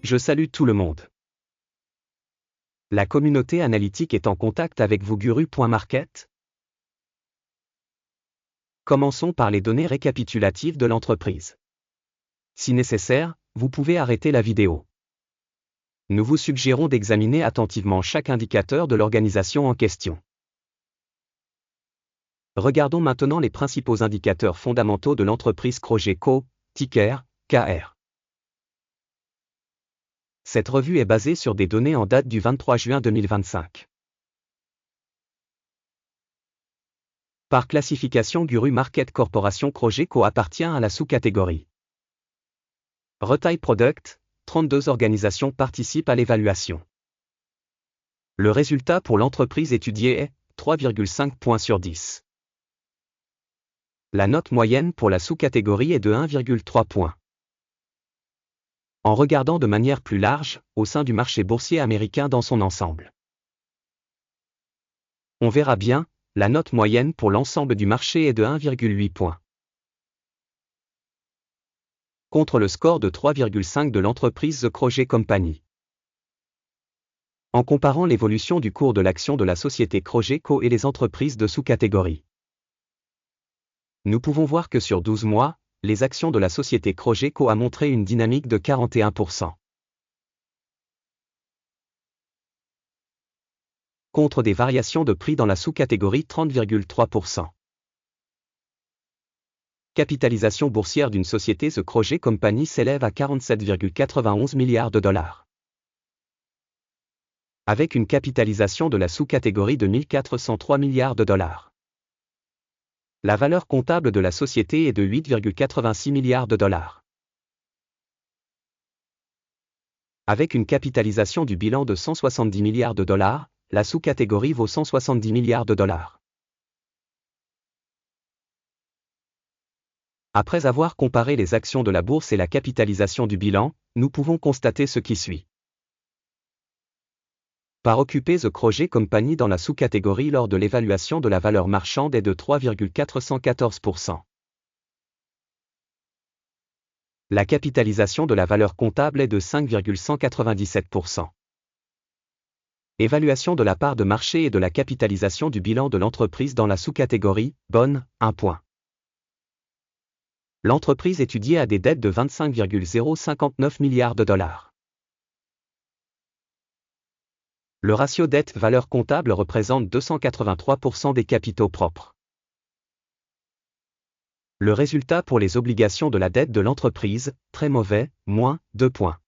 Je salue tout le monde. La communauté analytique est en contact avec vous Guru.market. Commençons par les données récapitulatives de l'entreprise. Si nécessaire, vous pouvez arrêter la vidéo. Nous vous suggérons d'examiner attentivement chaque indicateur de l'organisation en question. Regardons maintenant les principaux indicateurs fondamentaux de l'entreprise Cogeco, ticker KR. Cette revue est basée sur des données en date du 23 juin 2025. Par classification Guru Market Corporation Cogeco appartient à la sous-catégorie Retail Product, 32 organisations participent à l'évaluation. Le résultat pour l'entreprise étudiée est 3,5 points sur 10. La note moyenne pour la sous-catégorie est de 1,3 points. En regardant de manière plus large, au sein du marché boursier américain dans son ensemble, on verra bien, la note moyenne pour l'ensemble du marché est de 1,8 points. Contre le score de 3,5 de l'entreprise The Crochet Company. En comparant l'évolution du cours de l'action de la société Cogeco et les entreprises de sous-catégorie, nous pouvons voir que sur 12 mois, les actions de la société Cogeco a montré une dynamique de 41%. Contre des variations de prix dans la sous-catégorie 30,3%. Capitalisation boursière d'une société The Crochet Company s'élève à 47,91 milliards de dollars. Avec une capitalisation de la sous-catégorie de 1403 milliards de dollars. La valeur comptable de la société est de 8,86 milliards de dollars. Avec une capitalisation du bilan de 170 milliards de dollars, la sous-catégorie vaut 170 milliards de dollars. Après avoir comparé les actions de la bourse et la capitalisation du bilan, nous pouvons constater ce qui suit. Par occuper The Crochet Company dans la sous-catégorie lors de l'évaluation de la valeur marchande est de 3,414%. La capitalisation de la valeur comptable est de 5,197%. Évaluation de la part de marché et de la capitalisation du bilan de l'entreprise dans la sous-catégorie, bonne, 1 point. L'entreprise étudiée a des dettes de 25,059 milliards de dollars. Le ratio dette-valeur comptable représente 283% des capitaux propres. Le résultat pour les obligations de la dette de l'entreprise, très mauvais, moins 2 points.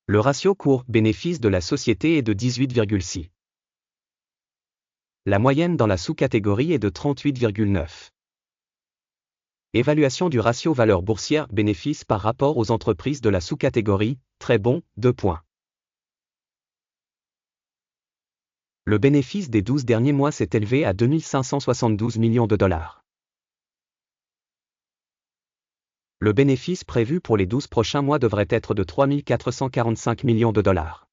Le ratio cours-bénéfice de la société est de 18,6. La moyenne dans la sous-catégorie est de 38,9. Évaluation du ratio valeur boursière-bénéfice par rapport aux entreprises de la sous-catégorie, très bon, 2 points. Le bénéfice des 12 derniers mois s'est élevé à 2572 millions de dollars. Le bénéfice prévu pour les 12 prochains mois devrait être de 3445 millions de dollars.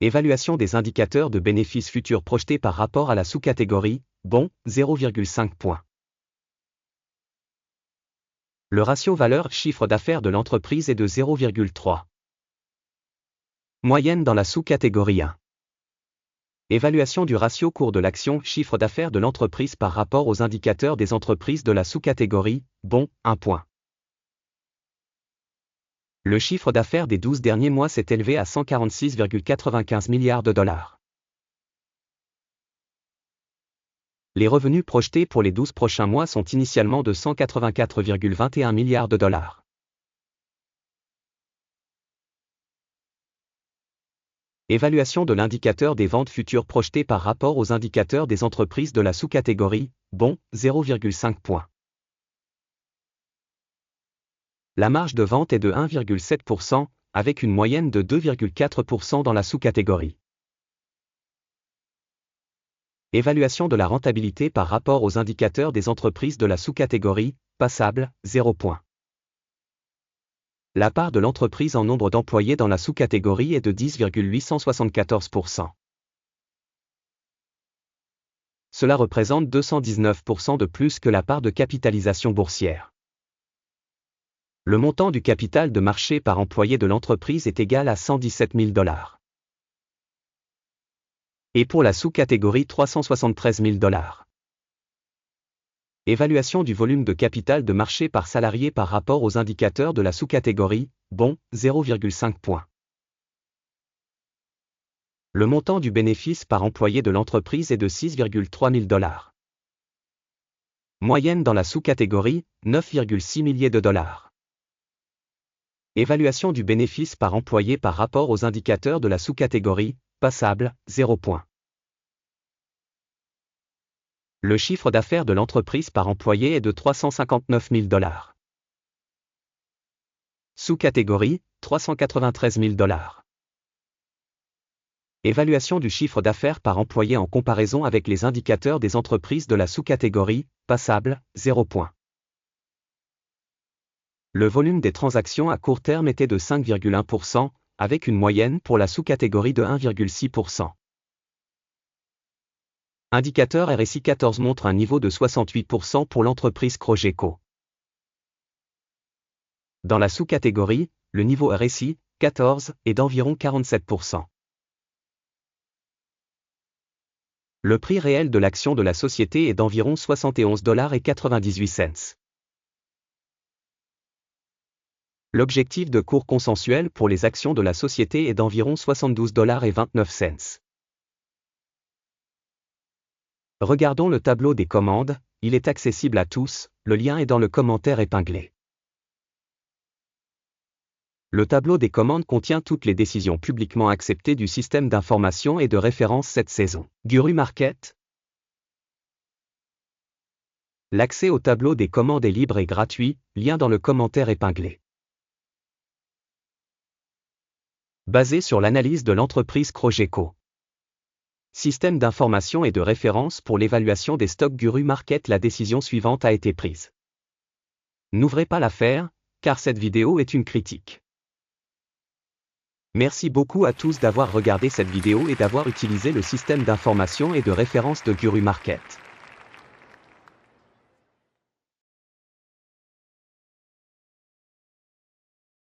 Évaluation des indicateurs de bénéfices futurs projetés par rapport à la sous-catégorie, bon, 0,5 points. Le ratio valeur-chiffre d'affaires de l'entreprise est de 0,3. Moyenne dans la sous-catégorie 1. Évaluation du ratio cours de l'action chiffre d'affaires de l'entreprise par rapport aux indicateurs des entreprises de la sous-catégorie, bon, 1 point. Le chiffre d'affaires des 12 derniers mois s'est élevé à 146,95 milliards de dollars. Les revenus projetés pour les 12 prochains mois sont initialement de 184,21 milliards de dollars. Évaluation de l'indicateur des ventes futures projetées par rapport aux indicateurs des entreprises de la sous-catégorie, bon, 0,5 points. La marge de vente est de 1,7%, avec une moyenne de 2,4% dans la sous-catégorie. Évaluation de la rentabilité par rapport aux indicateurs des entreprises de la sous-catégorie, passable, 0 points. La part de l'entreprise en nombre d'employés dans la sous-catégorie est de 10,874%. Cela représente 219% de plus que la part de capitalisation boursière. Le montant du capital de marché par employé de l'entreprise est égal à 117 000 $. Et pour la sous-catégorie 373 000 $. Évaluation du volume de capital de marché par salarié par rapport aux indicateurs de la sous-catégorie, bon, 0,5 points. Le montant du bénéfice par employé de l'entreprise est de 6,3 000 $. Moyenne dans la sous-catégorie, 9,6 milliers de $. Évaluation du bénéfice par employé par rapport aux indicateurs de la sous-catégorie, passable, 0 points. Le chiffre d'affaires de l'entreprise par employé est de 359 000 $. Sous-catégorie, 393 000 $. Évaluation du chiffre d'affaires par employé en comparaison avec les indicateurs des entreprises de la sous-catégorie, passable, 0 points. Le volume des transactions à court terme était de 5,1%, avec une moyenne pour la sous-catégorie de 1,6%. Indicateur RSI 14 montre un niveau de 68% pour l'entreprise Crogeco. Dans la sous-catégorie, le niveau RSI, 14, est d'environ 47%. Le prix réel de l'action de la société est d'environ 71,98 $. L'objectif de cours consensuel pour les actions de la société est d'environ 72,29 $. Regardons le tableau des commandes, il est accessible à tous, le lien est dans le commentaire épinglé. Le tableau des commandes contient toutes les décisions publiquement acceptées du système d'information et de référence cette saison. Guru Market. L'accès au tableau des commandes est libre et gratuit, lien dans le commentaire épinglé. Basé sur l'analyse de l'entreprise Crogeco. Système d'information et de référence pour l'évaluation des stocks Guru Market. La décision suivante a été prise. N'ouvrez pas l'affaire, car cette vidéo est une critique. Merci beaucoup à tous d'avoir regardé cette vidéo et d'avoir utilisé le système d'information et de référence de Guru Market.